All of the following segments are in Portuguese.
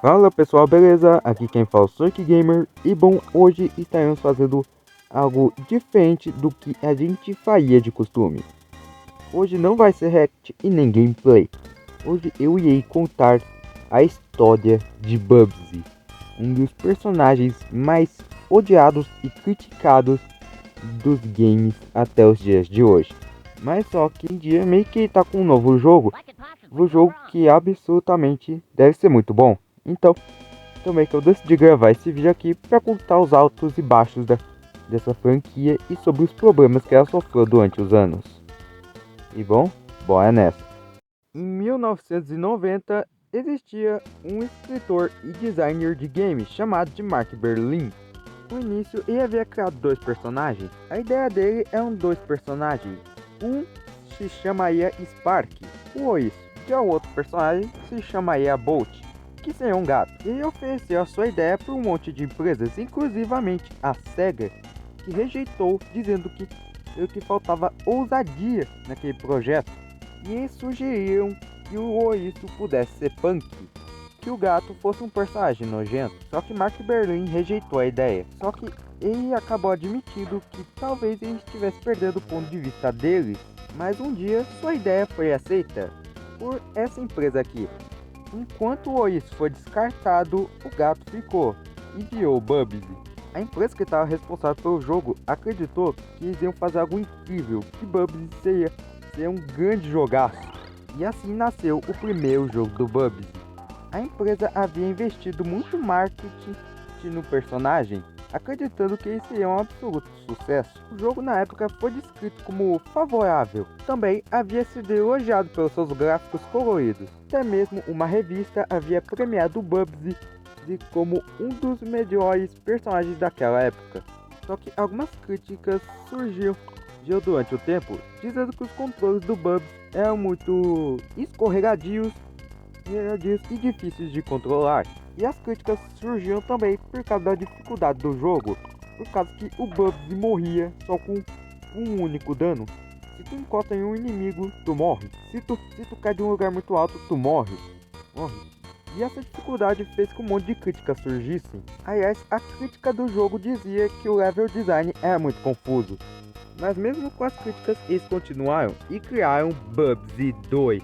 Fala pessoal, beleza? Aqui quem fala é o Sonic Gamer e bom, hoje estaremos fazendo algo diferente do que a gente faria de costume. Hoje não vai ser react e nem gameplay. Hoje eu irei contar a história de Bubsy, um dos personagens mais odiados e criticados dos games até os dias de hoje. Mas só que em dia meio que tá com um novo jogo que absolutamente deve ser muito bom. Então, também que eu decidi gravar esse vídeo aqui para contar os altos e baixos dessa franquia e sobre os problemas que ela sofreu durante os anos. E bom, bora nessa. Em 1990 existia um escritor e designer de games chamado de Mark Berlin. No início ele havia criado dois personagens. A ideia dele eram dois personagens. Um se chamaria Spark, o Ois, e o outro personagem se chamaria Bolt, que seria um gato. Ele ofereceu a sua ideia para um monte de empresas, inclusivamente a SEGA, que rejeitou, dizendo que faltava ousadia naquele projeto. E eles sugeriram que o Oiço pudesse ser punk, que o gato fosse um personagem nojento. Só que Mark Berlin rejeitou a ideia. Só que ele acabou admitindo que talvez ele estivesse perdendo o ponto de vista dele. Mas um dia sua ideia foi aceita por essa empresa aqui. Enquanto o Oiço foi descartado, o gato ficou e virou o Bubsy. A empresa que estava responsável pelo jogo acreditou que eles iam fazer algo incrível, que Bubsy seria um grande jogaço. E assim nasceu o primeiro jogo do Bubsy. A empresa havia investido muito marketing no personagem, acreditando que ele seria um absoluto sucesso. O jogo na época foi descrito como favorável. Também havia sido elogiado pelos seus gráficos coloridos. Até mesmo uma revista havia premiado o Bubsy como um dos melhores personagens daquela época. Só que algumas críticas surgiram durante o tempo, dizendo que os controles do Bubsy eram muito escorregadios e difíceis de controlar. E as críticas surgiram também por causa da dificuldade do jogo, por causa que o Bubsy morria só com um único dano. Se tu encosta em um inimigo, tu morre. Se tu cai de um lugar muito alto, tu morre. E essa dificuldade fez com que um monte de críticas surgissem. Aliás, a crítica do jogo dizia que o level design era muito confuso. Mas mesmo com as críticas, eles continuaram e criaram Bubsy 2.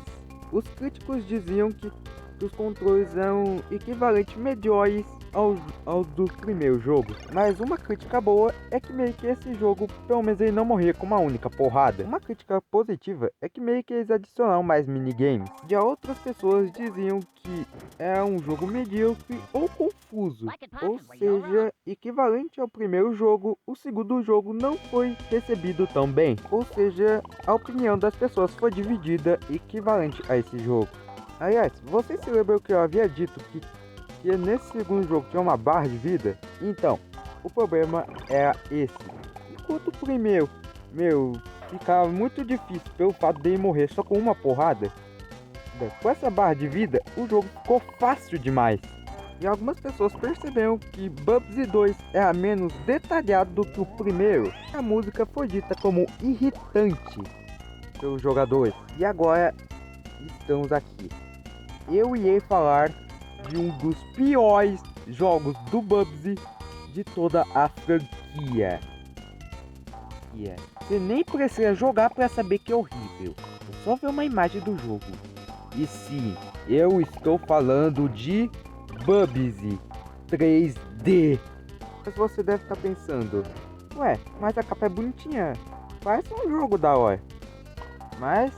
Os críticos diziam que os controles eram equivalentes melhores aos do primeiro jogo. Mas uma crítica boa é que meio que esse jogo, pelo menos ele não morria com uma única porrada. Uma crítica positiva é que meio que eles adicionaram mais minigames. Já outras pessoas diziam que é um jogo medíocre ou confuso. Ou seja, equivalente ao primeiro jogo, o segundo jogo não foi recebido tão bem. Ou seja, a opinião das pessoas foi dividida equivalente a esse jogo. Aliás, vocês se lembram que eu havia dito que nesse segundo jogo tinha uma barra de vida? Então, o problema era esse. Enquanto o primeiro, ficava muito difícil pelo fato de ele morrer só com uma porrada, com essa barra de vida, o jogo ficou fácil demais. E algumas pessoas perceberam que Bubsy 2 era menos detalhado do que o primeiro. A música foi dita como irritante pelos jogadores. E agora estamos aqui. Eu irei falar de um dos piores jogos do Bubsy de toda a franquia. Você nem precisa jogar para saber que é horrível. É só ver uma imagem do jogo. E sim, eu estou falando de Bubsy 3D. Mas você deve estar pensando, ué, mas a capa é bonitinha. Parece um jogo da hora. Mas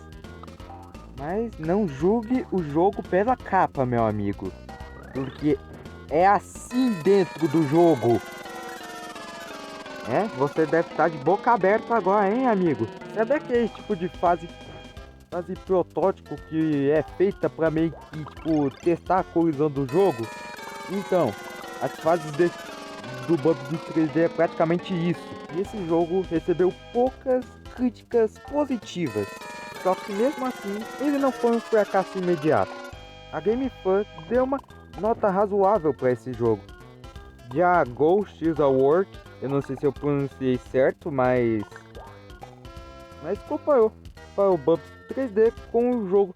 não julgue o jogo pela capa, meu amigo. Porque é assim dentro do jogo. Você deve estar de boca aberta agora, hein, amigo? Sabe aquele tipo de fase protótipo que é feita para meio que, tipo, testar a colisão do jogo? Então, as fases do Bubsy 3D é praticamente isso. E esse jogo recebeu poucas críticas positivas. Só que mesmo assim, ele não foi um fracasso imediato. A GameFAQ deu uma nota razoável para esse jogo. Já Ghost is a Work, eu não sei se eu pronunciei certo, mas comparou o Bubsy 3D com o jogo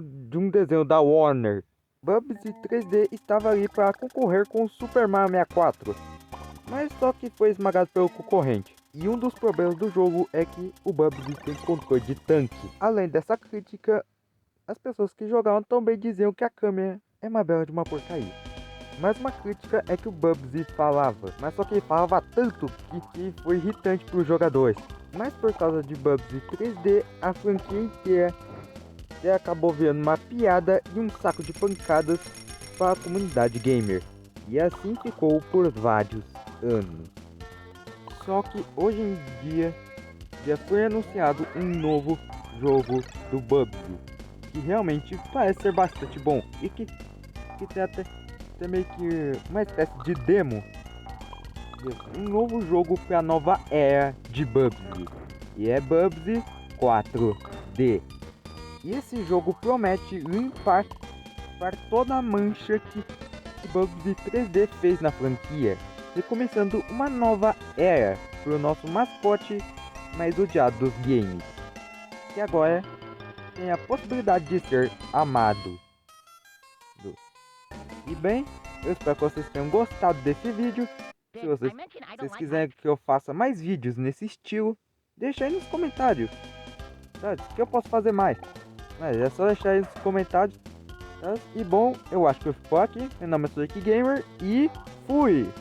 de um desenho da Warner. Bubsy 3D estava ali para concorrer com o Super Mario 64, mas só que foi esmagado pelo concorrente. E um dos problemas do jogo é que o Bubsy tem controle de tanque. Além dessa crítica, as pessoas que jogavam também diziam que a câmera é uma bela de uma porcaria. Mas uma crítica é que o Bubsy falava, mas só que ele falava tanto que foi irritante para os jogadores. Mas por causa de Bubsy 3D, a franquia inteira acabou virando uma piada e um saco de pancadas para a comunidade gamer. E assim ficou por vários anos. Só que hoje em dia já foi anunciado um novo jogo do Bubsy, que realmente parece ser bastante bom e que tem até meio que uma espécie de demo. Um novo jogo para a nova era de Bubsy, e é Bubsy 4D. E esse jogo promete limpar toda a mancha que Bubsy 3D fez na franquia, e começando uma nova era para o nosso mascote mais odiado dos games, que agora tem a possibilidade de ser amado. E bem, eu espero que vocês tenham gostado desse vídeo. Se vocês quiserem que eu faça mais vídeos nesse estilo, deixa aí nos comentários, tá? Que eu posso fazer mais. Mas é só deixar aí nos comentários, tá? E bom, eu acho que eu fico aqui. Meu nome é Sonic Gamer e fui!